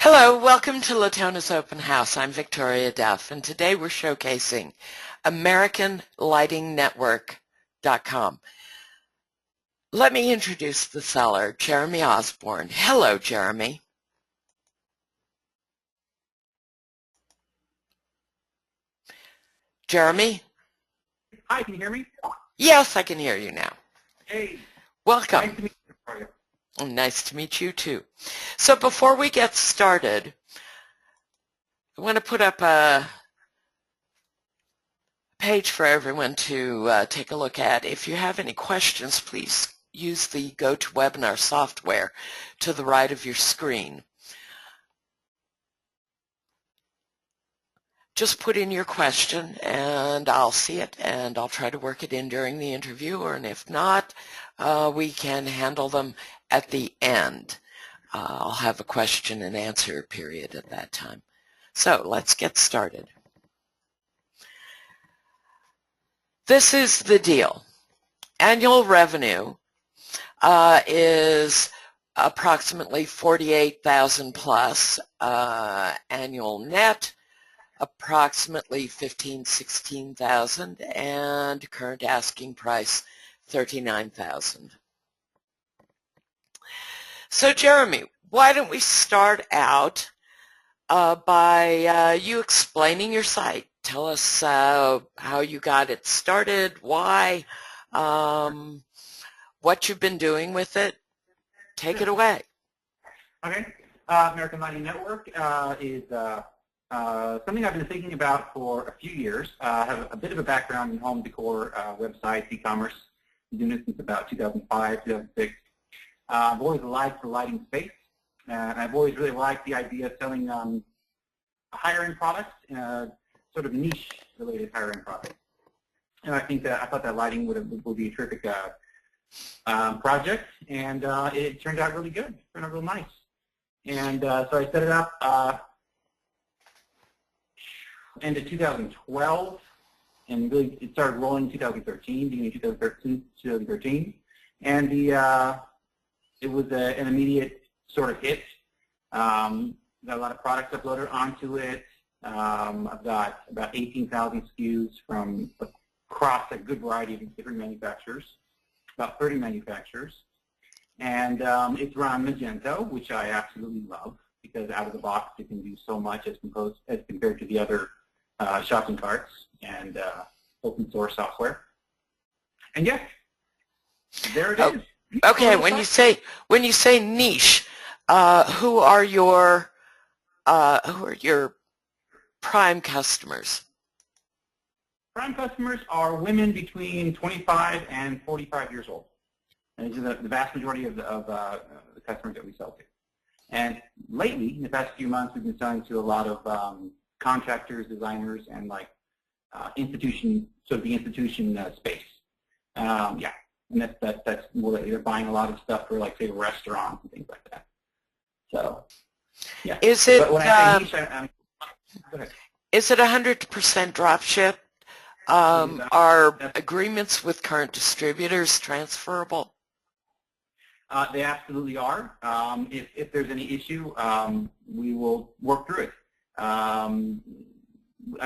Hello, welcome to Latona's Open House. I'm Victoria Duff, and today we're showcasing AmericanLightingNetwork.com. Let me introduce the seller, Jeremy Osborne. Hello, Jeremy. Jeremy? Hi, can you hear me? Yes, I can hear you now. Hey. Welcome. Nice to meet you, Victoria. Nice to meet you, too. So before we get started, I want to put up a page for everyone to take a look at. If you have any questions, please use the GoToWebinar software to the right of your screen. Just put in your question and I'll see it and I'll try to work it in during the interview, and if not, we can handle them at the end. I'll have a question and answer period at that time. So let's get started. This is the deal. Annual revenue is approximately 48,000 plus. Annual net approximately 16,000, and current asking price 39,000. So Jeremy, why don't we start out by you explaining your site. Tell us how you got it started, why, what you've been doing with it. Take it away. Okay. American Lighting Network is something I've been thinking about for a few years. I have a bit of a background in home decor, websites, e-commerce. I've been doing this since about 2005, 2006. I've always liked the lighting space, and I've always really liked the idea of selling higher-end products, sort of niche-related higher-end products. And I thought that lighting would be a terrific project, and it turned out really good. It turned out real nice. And so I set it up end of 2012, and really it started rolling in 2013, beginning of 2013. And it was an immediate sort of hit. Got a lot of products uploaded onto it. I've got about 18,000 SKUs from across a good variety of different manufacturers, about 30 manufacturers. And it's run on Magento, which I absolutely love, because out of the box it can do so much as compared to the other shopping carts and open source software. And yes, there it is. Okay, when you say niche, who are your prime customers? Prime customers are women between 25 and 45 years old. And these are the vast majority of the customers that we sell to. And lately, in the past few months, we've been selling to a lot of contractors, designers, and like institution space. Yeah, and that's more like they're buying a lot of stuff for, like, say, restaurants and things like that. So, yeah. Is it? But when I say niche, go ahead. Is it 100% drop ship? Are agreements with current distributors transferable? They absolutely are. If there's any issue, we will work through it.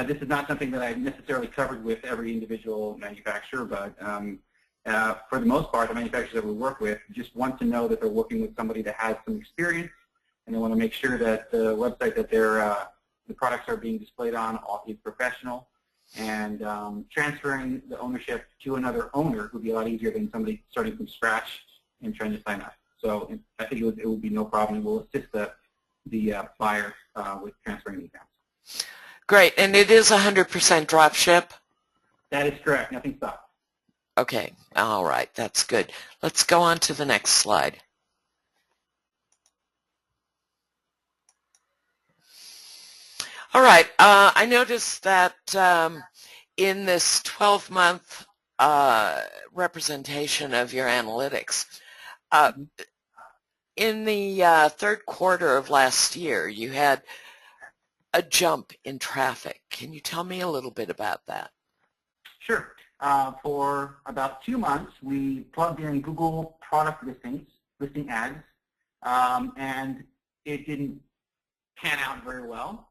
This is not something that I've necessarily covered with every individual manufacturer, but for the most part, the manufacturers that we work with just want to know that they're working with somebody that has some experience, and they want to make sure that the website that the products are being displayed on is professional, and transferring the ownership to another owner would be a lot easier than somebody starting from scratch and trying to sign up. So I think it would be no problem. We'll assist the buyer with transferring the accounts. Great, and it is 100% drop ship? That is correct. Nothing stopped. Okay, all right, that's good. Let's go on to the next slide. All right, I noticed that in this 12-month representation of your analytics, in the third quarter of last year, you had a jump in traffic. Can you tell me a little bit about that? Sure. For about 2 months, we plugged in Google product listing ads, and it didn't pan out very well.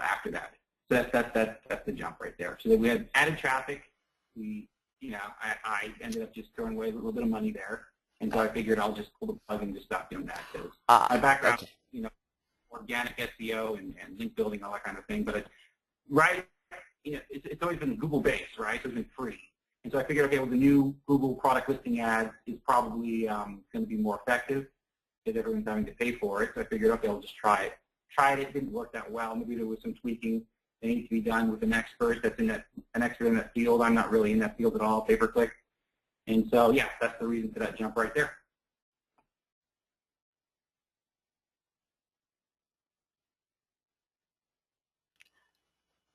After that, so that's the jump right there. So we had added traffic. We, I ended up just throwing away a little bit of money there, and so I figured I'll just pull the plug and just stop doing that because my background, okay. Organic SEO and link building, all that kind of thing. But it's always been Google based, right? So it's been free. And so I figured, okay, well, the new Google product listing ads is probably going to be more effective because everyone's having to pay for it. So I figured, okay, I'll just try it. Tried it, it didn't work that well. Maybe there was some tweaking that needs to be done with an expert an expert in that field. I'm not really in that field at all, pay-per-click. And so, yeah, that's the reason for that jump right there.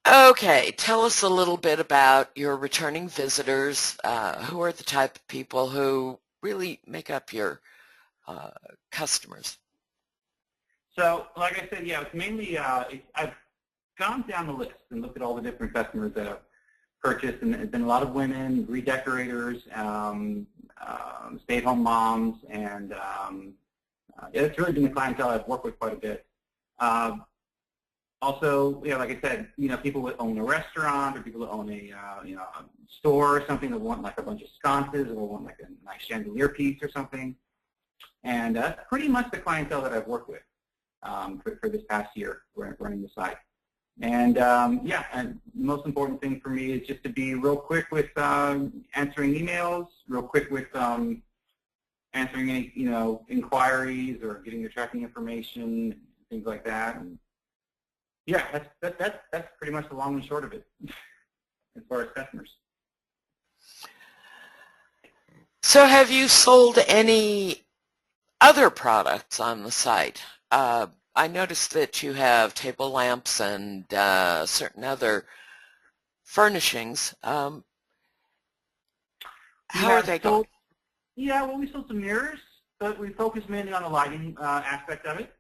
Okay, tell us a little bit about your returning visitors. Who are the type of people who really make up your customers? So, like I said, yeah, it's mainly, I've gone down the list and looked at all the different customers that have purchased, and it's been a lot of women, redecorators, stay-at-home moms, and it's really been the clientele I've worked with quite a bit. Also, like I said, people that own a restaurant or people that own a store or something that want like a bunch of sconces or want like a nice chandelier piece or something. And that's pretty much the clientele that I've worked with for this past year running the site. And yeah, and the most important thing for me is just to be real quick with answering emails, real quick with answering any inquiries or getting the tracking information, things like that. And yeah, that's pretty much the long and short of it as far as customers. So have you sold any other products on the site? I noticed that you have table lamps and certain other furnishings. How are they going? Yeah, well, we sold some mirrors, but we focused mainly on the lighting aspect of it.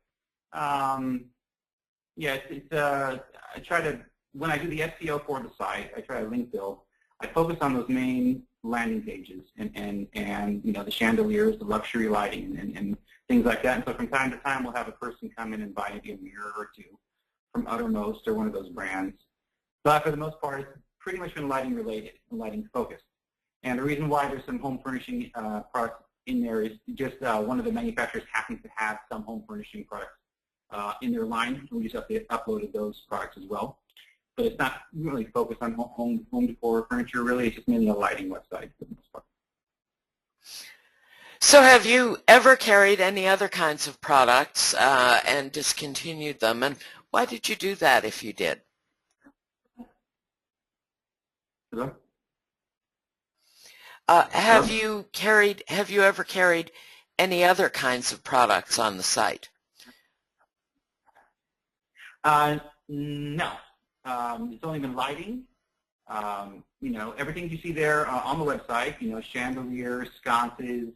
Yeah, I try to, when I do the SEO for the site, I try to link build. I focus on those main landing pages and the chandeliers, the luxury lighting, and things like that. And so from time to time, we'll have a person come in and buy maybe a mirror or two from Uttermost or one of those brands. But for the most part, it's pretty much been lighting related and lighting focused. And the reason why there's some home furnishing products in there is just one of the manufacturers happens to have some home furnishing products in their line. We just uploaded those products as well. But it's not really focused on home decor furniture, really. It's just mainly a lighting website for the most part. So have you ever carried any other kinds of products and discontinued them? And why did you do that if you did? Hello? Have you ever carried any other kinds of products on the site? No. It's only been lighting. Everything you see there on the website, chandeliers, sconces,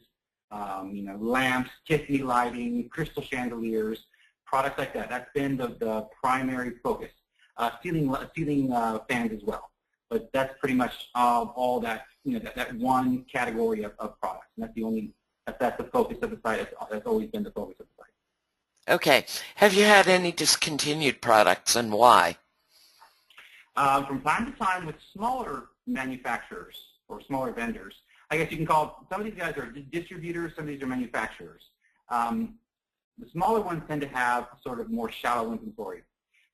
lamps, Tiffany lighting, crystal chandeliers, products like that. That's been the primary focus. Ceiling fans as well. But that's pretty much all that, that one category of products. And that's the focus of the site. That's always been the focus of the site. Okay. Have you had any discontinued products and why? From time to time with smaller manufacturers or smaller vendors, I guess you can call, some of these guys are distributors, some of these are manufacturers. The smaller ones tend to have sort of more shallow inventory,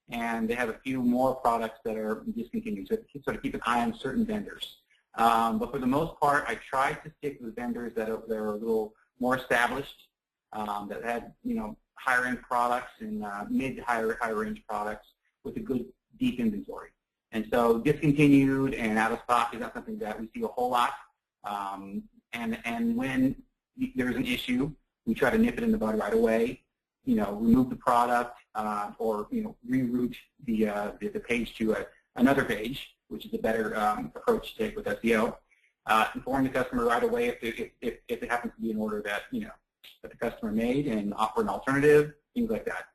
and they have a few more products that are discontinued, so sort of keep an eye on certain vendors. But for the most part, I try to stick with vendors that are a little more established, that had higher end products and mid to higher range products with a good deep inventory. And so discontinued and out of stock is not something that we see a whole lot. And when there's an issue, we try to nip it in the bud right away. Remove the product or reroute the page to another page, which is a better approach to take with SEO. Inform the customer right away if it happens to be an order that that the customer made, and offer an alternative, things like that.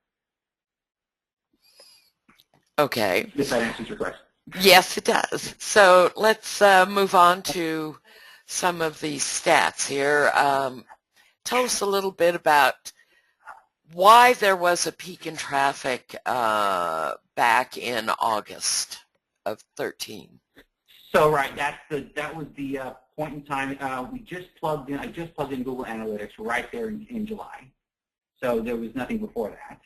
Okay. If that answers your question. Yes, it does. So let's move on to some of these stats here. Tell us a little bit about why there was a peak in traffic back in August of 13. So right, that was the point in time. I just plugged in Google Analytics right there in July. So there was nothing before that.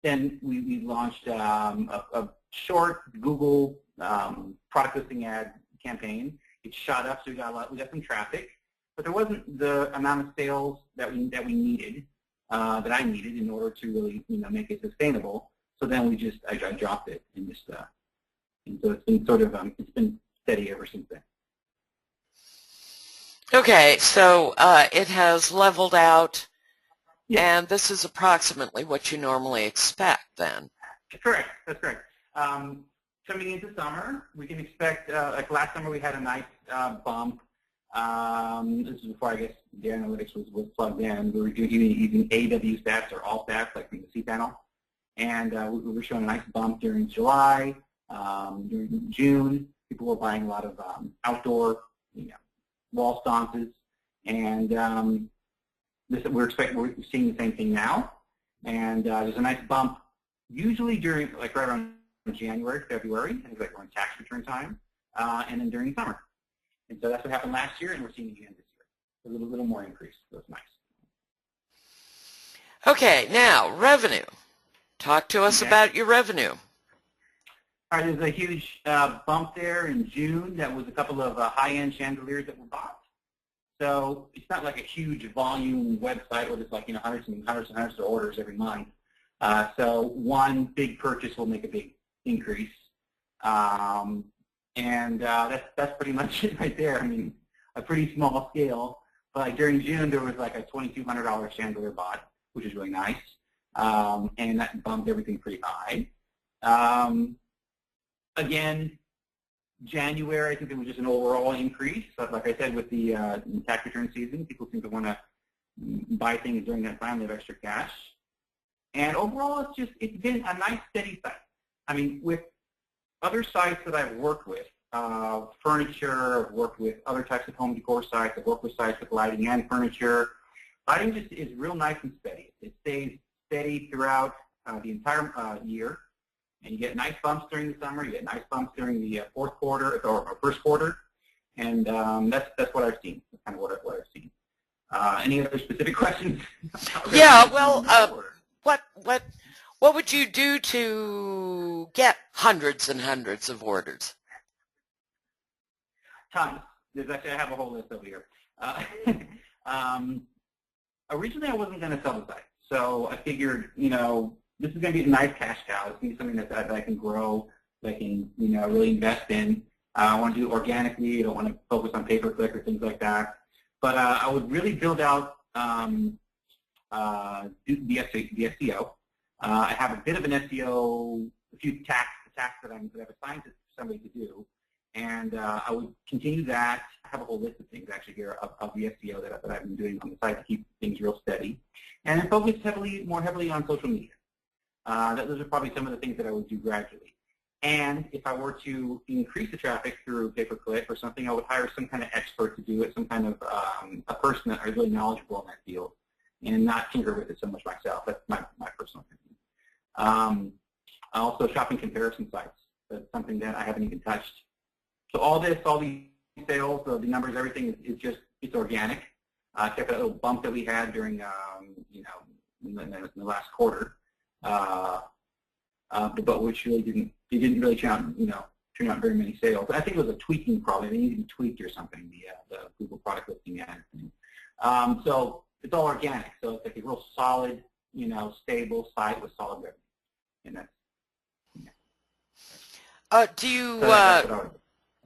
Then we launched a short Google product listing ad campaign. It shot up, so we got some traffic, but there wasn't the amount of sales that we needed, that I needed in order to really make it sustainable. So then I dropped it and so it's been sort of it's been steady ever since then. Okay, so it has leveled out. Yeah. And this is approximately what you normally expect then. Correct. That's correct. Coming into summer, we can expect, like last summer we had a nice bump. This is before, I guess, the analytics was plugged in. We were using AW stats or all stats, like from the cPanel. And we were showing a nice bump during July. During June, people were buying a lot of outdoor wall sconces. And we're seeing the same thing now, and there's a nice bump usually during right around January, February, I think like around tax return time, and then during summer. And so that's what happened last year, and we're seeing it again this year. A little more increase, so it's nice. Okay, now revenue. Talk to us about your revenue. All right, there's a huge bump there in June. That was a couple of high-end chandeliers that were bought. So it's not like a huge volume website where there's like hundreds and hundreds and hundreds of orders every month. So one big purchase will make a big increase, and that's pretty much it right there. I mean, a pretty small scale. But like during June, there was like a $2,200 chandelier bought, which is really nice, and that bumped everything pretty high. Again, January, I think it was just an overall increase. But like I said, with the tax return season, people seem to want to buy things during that time. They have extra cash. And overall, it's been a nice, steady site. I mean, with other sites that I've worked with, furniture, I've worked with other types of home decor sites, I've worked with sites with lighting and furniture. Lighting just is real nice and steady. It stays steady throughout the entire year. And you get nice bumps during the summer. You get nice bumps during the fourth quarter or first quarter, and that's what I've seen. That's kind of what I've seen. Any other specific questions? Yeah. Well, what would you do to get hundreds and hundreds of orders? Tons. There's actually, I have a whole list over here. Originally, I wasn't going to sell the site, so I figured, this is going to be a nice cash cow. It's going to be something that I can grow, that I can, really invest in. I want to do it organically. I don't want to focus on pay-per-click or things like that. But I would really build out the SEO. I have a bit of an SEO, a few tasks that I've assigned to somebody to do, and I would continue that. I have a whole list of things actually here of the SEO that I've been doing on the site to keep things real steady, and then focus more heavily on social media. Those are probably some of the things that I would do gradually. And if I were to increase the traffic through pay-per-click or something, I would hire some kind of expert to do it, some kind of a person that is really knowledgeable in that field, and not tinker with it so much myself. That's my personal opinion. Also, shopping comparison sites. That's something that I haven't even touched. So all these sales, the numbers, everything it's organic. Except that little bump that we had during, in the last quarter. But which really didn't really turn out very many sales. I think it was a tweaking problem. They needed to be tweaked or something, the Google product listing ad thing. So it's all organic. So it's like a real solid, stable site with solid revenue. And that's,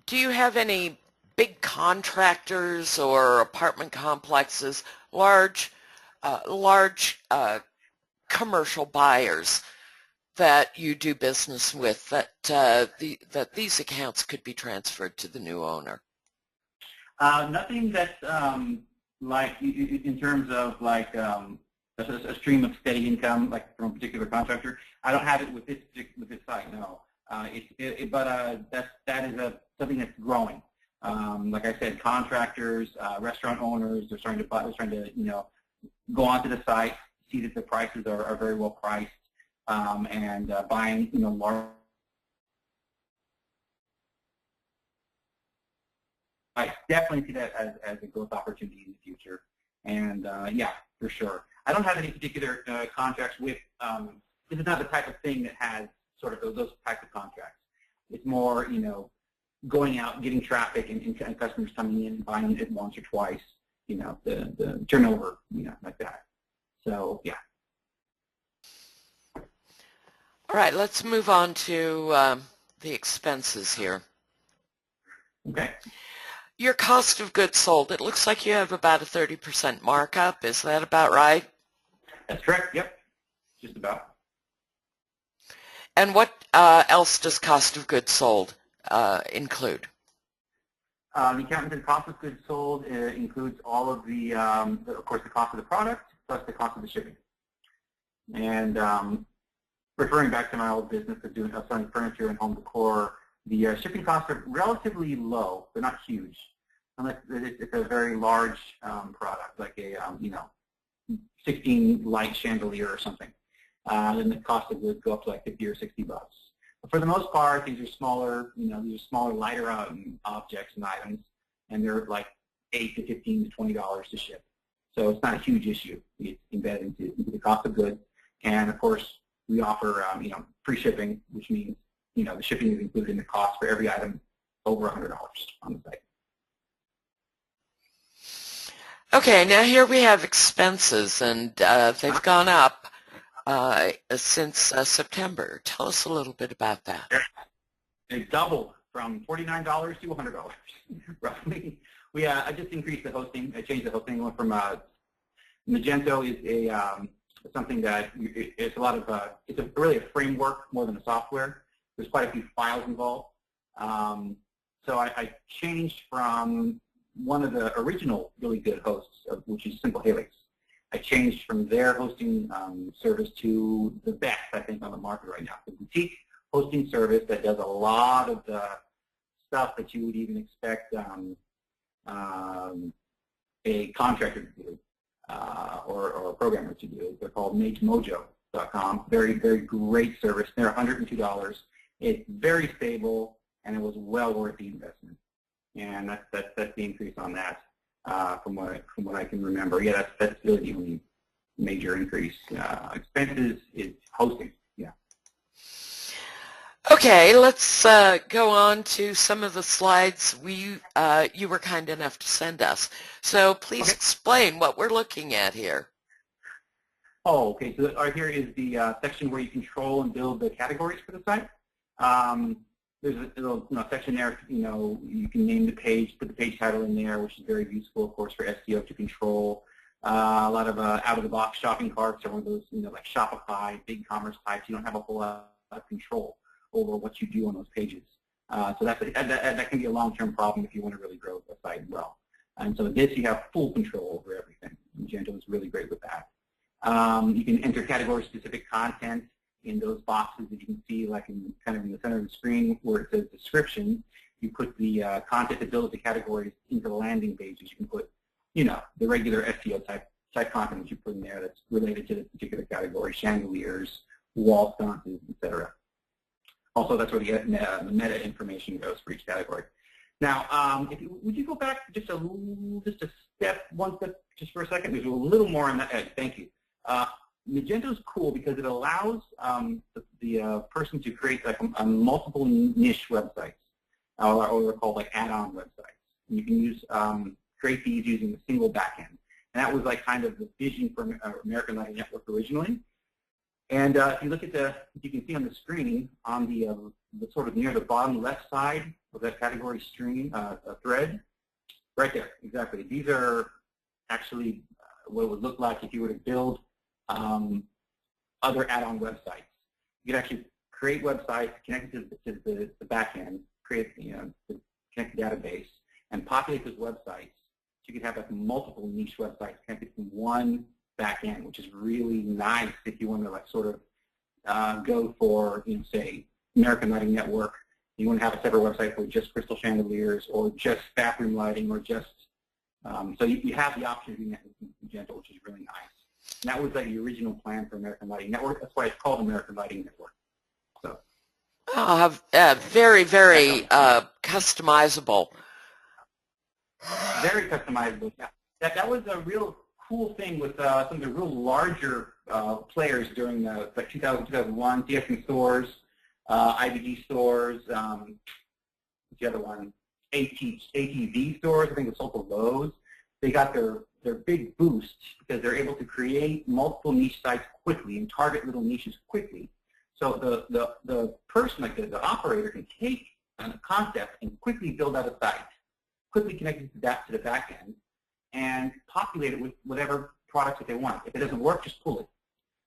do you have any big contractors or apartment complexes, large commercial buyers that you do business with that these accounts could be transferred to the new owner? Nothing that's like in terms of like a stream of steady income, like from a particular contractor. I don't have it with this site, no. But that is something that's growing. Like I said, contractors, restaurant owners, they're starting to go onto the site, see that the prices are very well priced, and buying large. I definitely see that as a growth opportunity in the future, and yeah, for sure. I don't have any particular contracts with. This is not the type of thing that has sort of those types of contracts. It's more, going out, getting traffic, and customers coming in and buying it once or twice. The turnover, like that. So yeah. All right, let's move on to the expenses here. Okay. Your cost of goods sold, it looks like you have about a 30% markup. Is that about right? That's correct. Yep. Just about. And what else does cost of goods sold include? The accountant and cost of goods sold includes all of of course, the cost of the product plus the cost of the shipping. And referring back to my old business of selling furniture and home decor, the shipping costs are relatively low. They're not huge, unless it's a very large product, like a 16 light chandelier or something. Then the cost of goods go up to like 50 or 60 bucks. But for the most part, these are smaller, these are smaller, lighter objects and items, and they're like $8 to $15 to $20 to ship. So it's not a huge issue. It's embedded into the cost of goods, and of course, we offer free shipping, which means the shipping is included in the cost for every item over $100 on the site. Okay, now here we have expenses, and they've gone up since September. Tell us a little bit about that. It doubled from $49 to $100, roughly. I just increased the hosting. I changed the hosting. Went from Magento is something that it's a lot of it's really a framework more than a software. There's quite a few files involved. So I changed from one of the original really good hosts, which is Simple Helix. I changed from their hosting service to the best, I think, on the market right now. The boutique hosting service that does a lot of the stuff that you would even expect a contractor to do or a programmer to do. They're called MageMojo.com. Very, very great service. They're $102. It's very stable, and it was well worth the investment. And that's the increase on that. From what I can remember. Yeah, that's really the only major increase. Expenses is hosting. Yeah. Okay, let's go on to some of the slides you were kind enough to send us. So please explain what we're looking at here. Oh, okay. So right here is the section where you control and build the categories for the site. There's a little section there, you can name the page, put the page title in there, which is very useful, of course, for SEO to control. A lot of out-of-the-box shopping carts are one of those, like Shopify, big commerce types. You don't have a whole lot of control over what you do on those pages. So that can be a long-term problem if you want to really grow a site well. And so this, you have full control over everything. Magento is really great with that. You can enter category-specific content in those boxes that you can see, like kind of in the center of the screen where it says description. You put the content that builds the categories into the landing pages. You can put, the regular SEO type content that you put in there that's related to this particular category: chandeliers, wall sconces, etc. Also, that's where the meta information goes for each category. Now, would you go back just one step, just for a second? There's a little more on that. Thank you. Magento is cool because it allows the person to create like multiple niche websites, or they're called like add-on websites. And you can create these using a single backend. And that was like kind of the vision for American Lighting Network originally. And if you look at you can see on the screen on the sort of near the bottom left side of that category thread, right there, exactly. These are actually what it would look like if you were to build other add-on websites. You could actually create websites, connect it to the backend, connect the database, and populate those websites. So you could have like multiple niche websites connected to one backend, which is really nice if you want to like sort of go for, say, American Lighting Network You wouldn't have a separate website for just crystal chandeliers or just bathroom lighting or just, so you have the option of doing that in Magento, which is really nice. And that was like the original plan for American Lighting Network. That's why it's called American Lighting Network. So I'll have very, very customizable. very customizable. Yeah. That was a real cool thing with some of the real larger players during the 2000, 2001, CSM stores, IBG stores, what's the other one? ATV stores, I think it's sold to Lowe's. They got their big boost because they're able to create multiple niche sites quickly and target little niches quickly. So the person, like the operator, can take a concept and quickly build out a site, quickly connect it to the back end, and populate it with whatever products that they want. If it doesn't work, just pull it.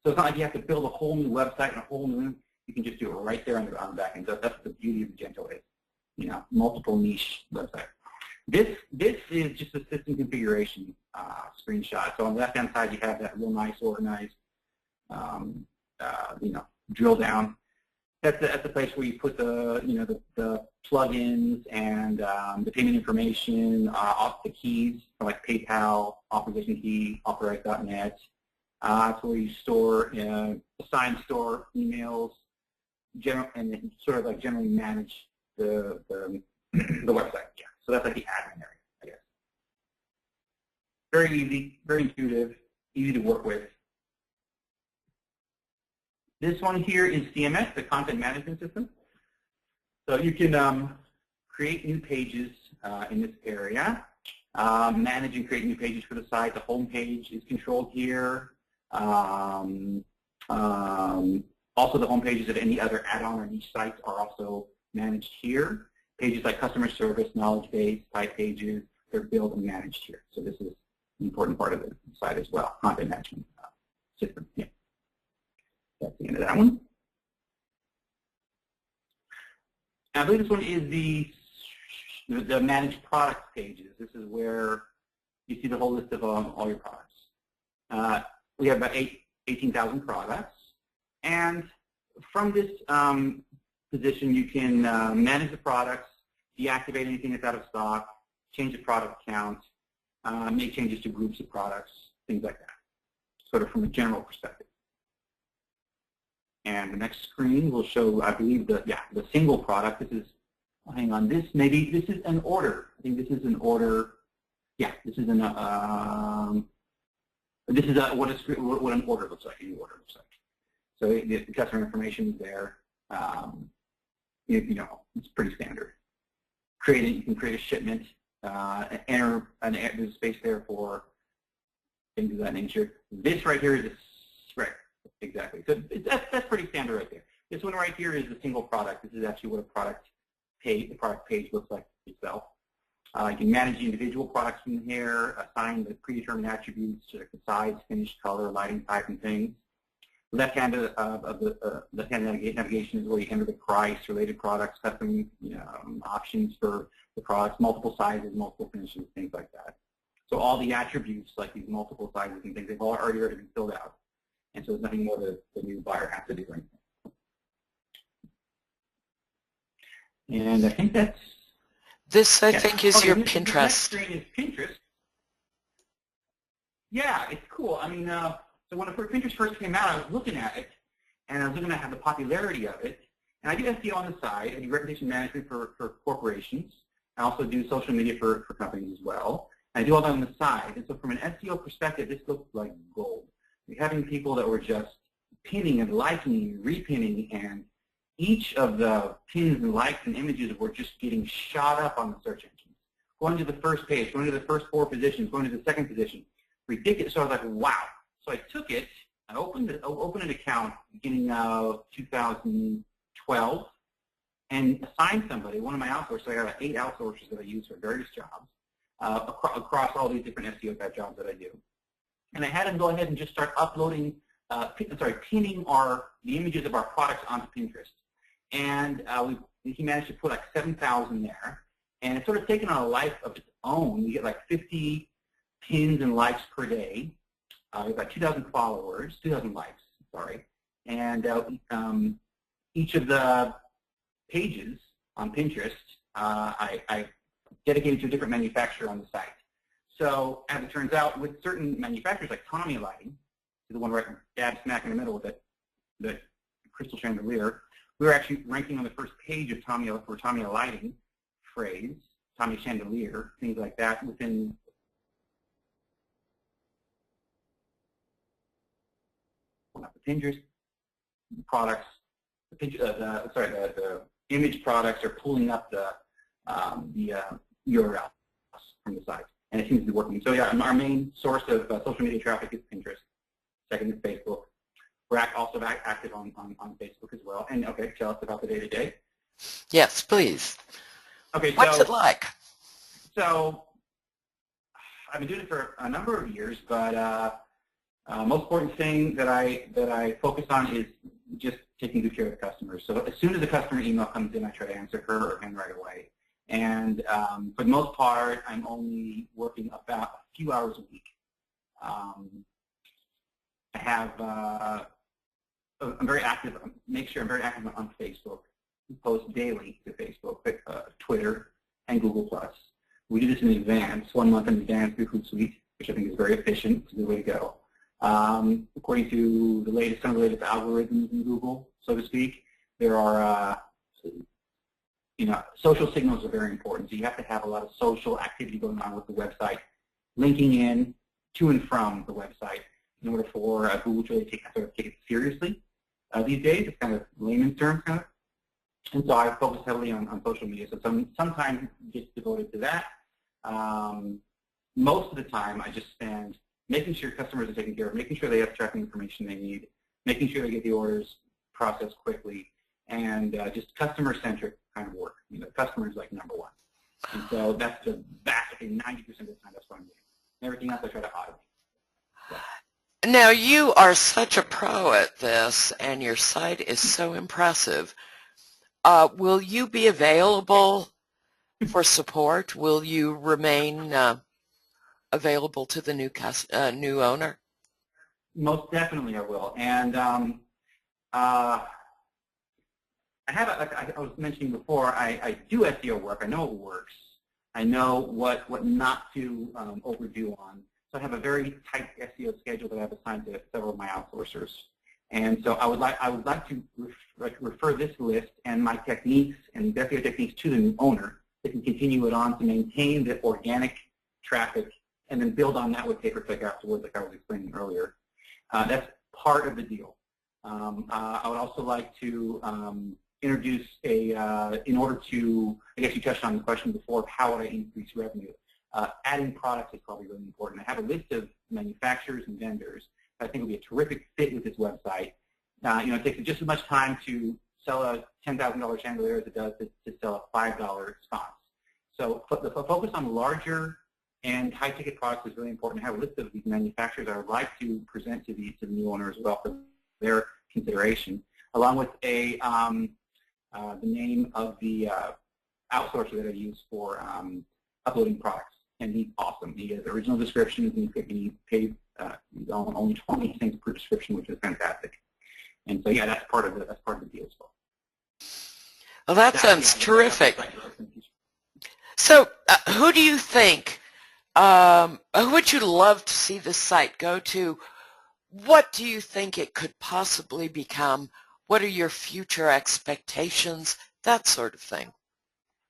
So it's not like you have to build a whole new website and a whole new. You can just do it right there on the back end. So that's the beauty of Magento is, multiple niche website. This is just a system configuration screenshot. So on the left-hand side, you have that real nice, organized, drill down. That's the place where you put the plugins and the payment information, off the keys, like PayPal, authorization key, authorize.net. That's where you store, assign store emails, and sort of like generally manage the website. Yeah. So that's like the admin area, I guess. Very easy, very intuitive, easy to work with. This one here is CMS, the content management system. So you can create new pages in this area, manage and create new pages for the site. The home page is controlled here. Also, the home pages of any other add-on or niche sites are also managed here. Pages like customer service, knowledge base, site pages, they're built and managed here. So this is an important part of the site as well, content management system. Yeah. That's the end of that one. I believe this one is the managed products pages. This is where you see the whole list of all your products. We have about 18,000 products. And from this position, you can manage the products, deactivate anything that's out of stock, change the product count, make changes to groups of products, things like that, sort of from a general perspective. And the next screen will show, I believe, the single product. This is, hang on, this is an order. I think this is an order. Yeah, this is an what an order looks like. A new order looks like. So the customer information is there. It's pretty standard. You can create a shipment, enter there's a space there for things of that nature. This right here is right. Exactly. So that's pretty standard right there. This one right here is a single product. This is actually what the product page looks like itself. You can manage the individual products from here, assign the predetermined attributes to the size, finish, color, lighting type, and things. The left-hand of the left-hand navigation is where you enter the price, related products, custom options for the products, multiple sizes, multiple finishes, things like that. So all the attributes, like these multiple sizes and things, they've already been filled out. And so there's nothing more that the new buyer has to do or anything. And I think that's... This, I think, is your Pinterest. The next screen is Pinterest. Yeah, it's cool. I mean, so when Pinterest first came out, I was looking at it, and I was looking at the popularity of it. And I do SEO on the side. I do reputation management for corporations. I also do social media for companies as well. And I do all that on the side. And so from an SEO perspective, this looked like gold. We're having people that were just pinning and liking and repinning, and each of the pins and likes and images were just getting shot up on the search engines. Going to the first page, going to the first 4 positions, going to the second position. Ridiculous. So I was like, wow. So I took it, I opened an account beginning of 2012, and assigned somebody, one of my outsourcers. So I have 8 outsourcers that I use for various jobs across all these different SEO type jobs that I do. And I had him go ahead and just start uploading, pinning the images of our products onto Pinterest. And he managed to put like 7,000 there. And it's sort of taken on a life of its own. We get like 50 pins and likes per day. We've got 2,000 followers, 2,000 likes, sorry. And each of the pages on Pinterest, I dedicated to a different manufacturer on the site. So as it turns out, with certain manufacturers like Tommy Lighting, the one right dab smack in the middle with it, the crystal chandelier, we were actually ranking on the first page of Tommy Lighting phrase, Tommy chandelier, things like that within the Pinterest products. The image products are pulling up the URL from the site, and it seems to be working. So yeah, our main source of social media traffic is Pinterest. Second is Facebook. We're also active on Facebook as well. And okay, tell us about the day-to-day. Yes, please. Okay, What's it like? So I've been doing it for a number of years, but most important thing that I focus on is just taking good care of the customers. So as soon as a customer email comes in, I try to answer her or him right away. And for the most part, I'm only working about a few hours a week. I have, I'm very active, make sure I'm very active on Facebook. We post daily to Facebook, Twitter, and Google+. We do this in advance, 1 month in advance through Hootsuite, which I think is very efficient. It's a good way to go. According to some of the latest algorithms in Google, so to speak, there are, social signals are very important. So you have to have a lot of social activity going on with the website, linking in to and from the website in order for Google to really take it seriously. These days, it's kind of layman's terms, kind of. And so I focus heavily on social media. So some time gets devoted to that. Most of the time, I just spend making sure customers are taken care of, making sure they have the tracking information they need, making sure they get the orders processed quickly, and just customer-centric kind of work. Customer is like number one. And so that's the vast, 90% of the time that's what I'm doing. Everything else I try to automate. So. Now, you are such a pro at this, and your site is so impressive. Will you be available for support? Will you remain available to the new owner? Most definitely I will. And I have, like I was mentioning before, I do SEO work. I know it works. I know what not to overdo on. So I have a very tight SEO schedule that I've assigned to several of my outsourcers. And so I would like to refer this list and my techniques and SEO techniques to the new owner that can continue it on to maintain the organic traffic and then build on that with pay-per-click afterwards, like I was explaining earlier. That's part of the deal. I would also like to introduce in order to, I guess you touched on the question before, of how would I increase revenue? Adding products is probably really important. I have a list of manufacturers and vendors that I think would be a terrific fit with this website. It takes just as much time to sell a $10,000 chandelier as it does to sell a $5 sconce. So the focus on larger and high-ticket products is really important. I have a list of these manufacturers I would like to present to the new owner as well for their consideration, along with the name of the outsourcer that I use for uploading products. And he's awesome. He has original descriptions, and he paid only 20 cents per description, which is fantastic. And so, yeah, that's part of the deal as well. Well, that sounds terrific. So, who do you think? Who would you love to see the site go to? What do you think it could possibly become? What are your future expectations? That sort of thing.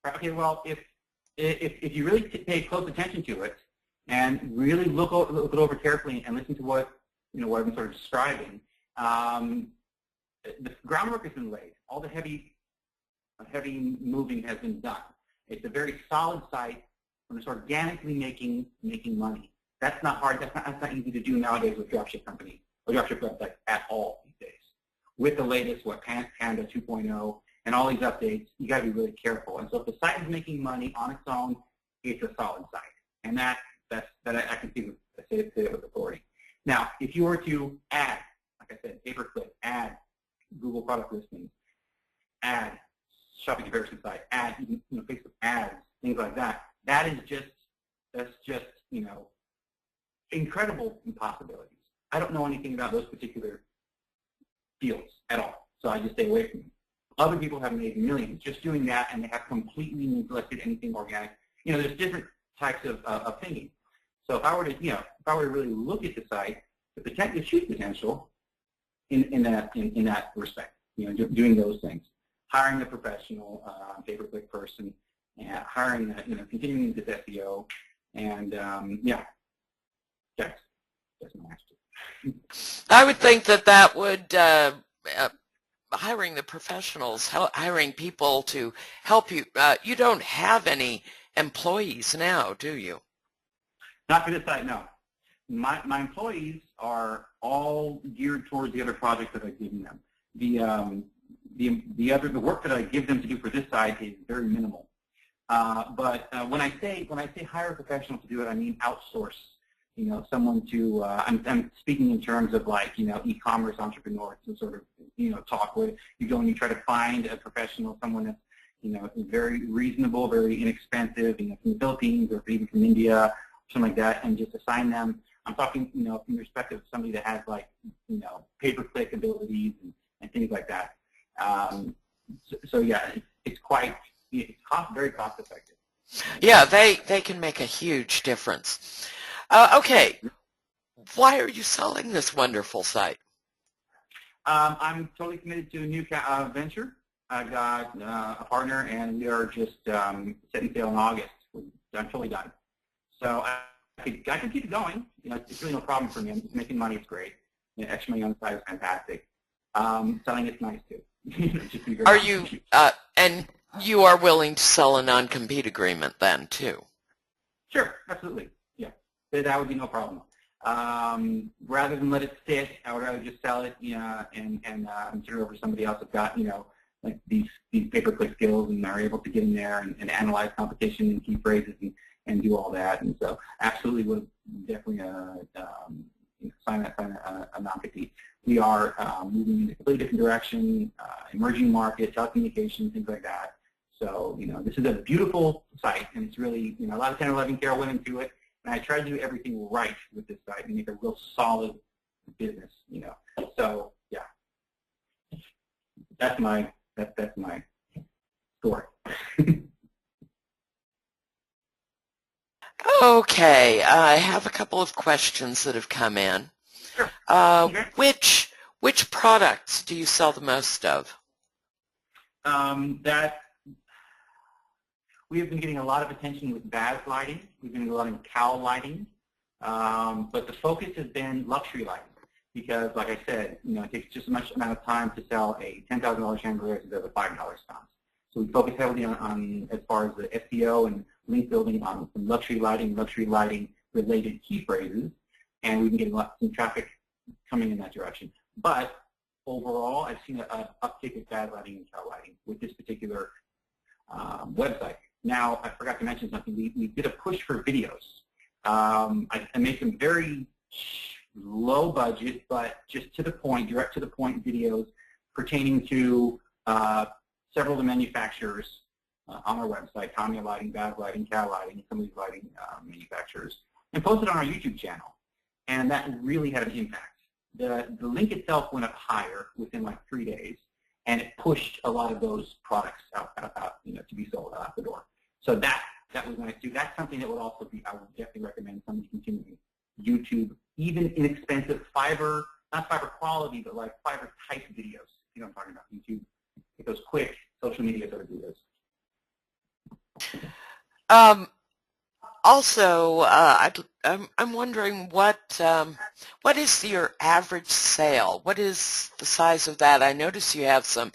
Okay. Well, if you really pay close attention to it and really look it over carefully and listen to what I'm sort of describing, the groundwork has been laid. All the heavy moving has been done. It's a very solid site, and it's organically making money. That's not hard. That's not easy to do nowadays with dropship companies or dropship websites at all these days. With the latest Panda 2.0 and all these updates, you got to be really careful. And so if the site is making money on its own, it's a solid site, and that I can say it with authority. Now, if you were to add, like I said, pay-per-click, add Google product listings, add shopping comparison site, add Facebook ads, things like that, that's just incredible possibilities. I don't know anything about those particular fields at all, so I just stay away from them. Other people have made millions just doing that, and they have completely neglected anything organic. There's different types of thinking. So if I were to, if I were to really look at the site, the huge potential in that respect. Doing those things, hiring the professional pay-per-click person, and hiring, continuing this SEO, and yeah, that's my answer. I would think that would hiring the professionals, hiring people to help you. You don't have any employees now, do you? Not for this site, no. My employees are all geared towards the other projects that I've given them. The work that I give them to do for this site is very minimal. But when I say hire a professional to do it, I mean outsource. Someone to. I'm speaking in terms of like e-commerce entrepreneurs to sort of talk with. You go and you try to find a professional, someone that's very reasonable, very inexpensive, from the Philippines or even from India, something like that, and just assign them. I'm talking, from the perspective of somebody that has like, pay-per-click abilities and things like that. So yeah, it's very cost effective. Yeah, they can make a huge difference. Okay, why are you selling this wonderful site? I'm totally committed to a new venture. I've got a partner, and we are just setting sail in August. I'm totally done. So I could keep it going. It's really no problem for me. I'm just making money. It's great. Extra money on the side is fantastic. Selling it's nice too. Are you and you are willing to sell a non-compete agreement then too? Sure, absolutely. Yeah, that would be no problem. Rather than let it sit, I would rather just sell it, and turn it over to somebody else that's got, like these pay-per-click skills and are able to get in there and analyze competition and key phrases and do all that. And so, absolutely, would definitely sign a non-compete. We are moving in a completely different direction, emerging market, telecommunications, things like that. So, this is a beautiful site, and it's really, a lot of 10 or 11 care went into it, and I tried to do everything right with this site and make a real solid business, So, yeah, that's my story. Okay, I have a couple of questions that have come in. Sure. Okay. Which products do you sell the most of? We have been getting a lot of attention with BAS lighting. We've been getting a lot of cowl lighting, but the focus has been luxury lighting because, like I said, it takes just as much amount of time to sell a $10,000 chandelier as it does a $5 sconce. So we focus heavily on as far as the SEO and link building on some luxury lighting related key phrases, and we've been getting some traffic coming in that direction. But overall, I've seen an uptick of BAS lighting and cowl lighting with this particular website. Now, I forgot to mention something. We did a push for videos. I made some very low budget, but just to the point, direct to the point videos pertaining to several of the manufacturers on our website, Tamiya Lighting, BAS Lighting, Cow Lighting, some of these lighting manufacturers, and posted on our YouTube channel. And that really had an impact. The link itself went up higher within like 3 days, and it pushed a lot of those products out to be sold out the door. So that was nice too. That's something that would also be, I would definitely recommend somebody continuing. YouTube, even inexpensive fiber, not fiber quality, but like fiber type videos. You know what I'm talking about? YouTube, get those quick social media sort of videos. Also, I'm wondering what is your average sale? What is the size of that? I notice you have some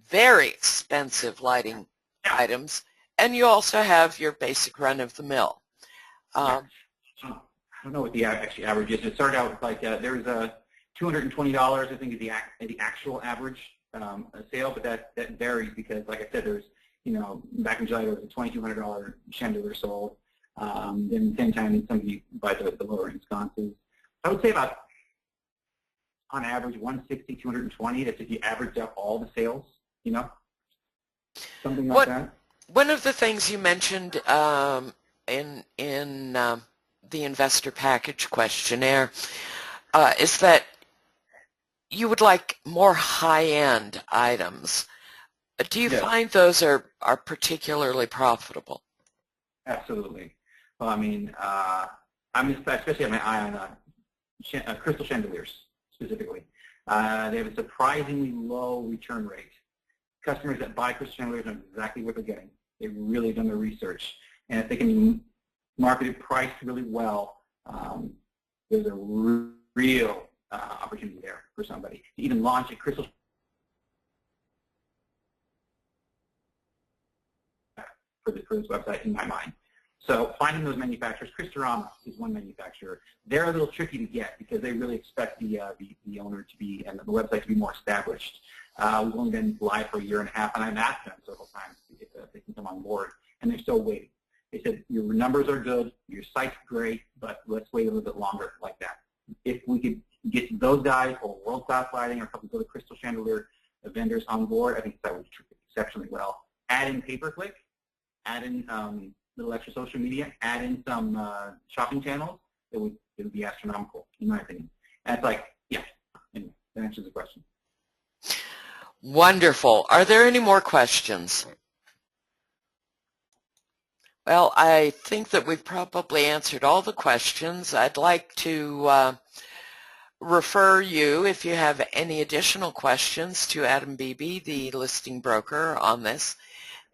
very expensive lighting items, and you also have your basic run-of-the-mill. I don't know what the actual average is. It started out with like there's a $220, I think, is the actual average sale, but that varies because, like I said, there's back in July there was a $2,200 chandelier sold. Then at the same time, somebody buys the lower end sconces. I would say about, on average, 160, 220. That's if you average up all the sales, something like that. One of the things you mentioned in the investor package questionnaire is that you would like more high-end items. Do you Yes, find those are particularly profitable? absolutely. Well, I mean, I'm especially have my eye on crystal chandeliers specifically. They have a surprisingly low return rate. Customers that buy crystal chandeliers know exactly what they're getting. They've really done their research. And if they can be marketed, priced really well, there's a real opportunity there for somebody to even launch a crystal for this website in my mind. So finding those manufacturers, Christorama is one manufacturer. They're a little tricky to get because they really expect the owner to be and the website to be more established. We've only been live for a year and a half, and I've asked them several times if they can come on board, and they're still waiting. They said, your numbers are good, your site's great, but let's wait a little bit longer like that. If we could get those guys or world-class lighting or a couple of other crystal chandelier vendors on board, I think that would be exceptionally well. Add in pay-per-click, add in little extra social media, add in some shopping channels, it would be astronomical, in my opinion. And it's like, yeah, anyway, that answers the question. Wonderful. Are there any more questions? Well, I think that we've probably answered all the questions. I'd like to refer you, if you have any additional questions, to Adam Beebe, the listing broker, on this.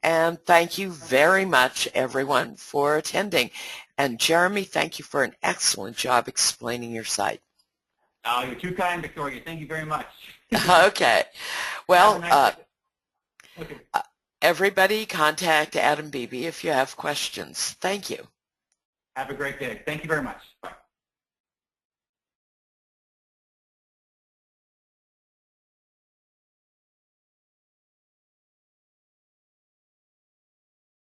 And thank you very much, everyone, for attending. And Jeremy, thank you for an excellent job explaining your site. Oh, you're too kind, Victoria. Thank you very much. Okay. Well, okay. everybody contact Adam Beebe if you have questions. Thank you. Have a great day. Thank you very much. Bye.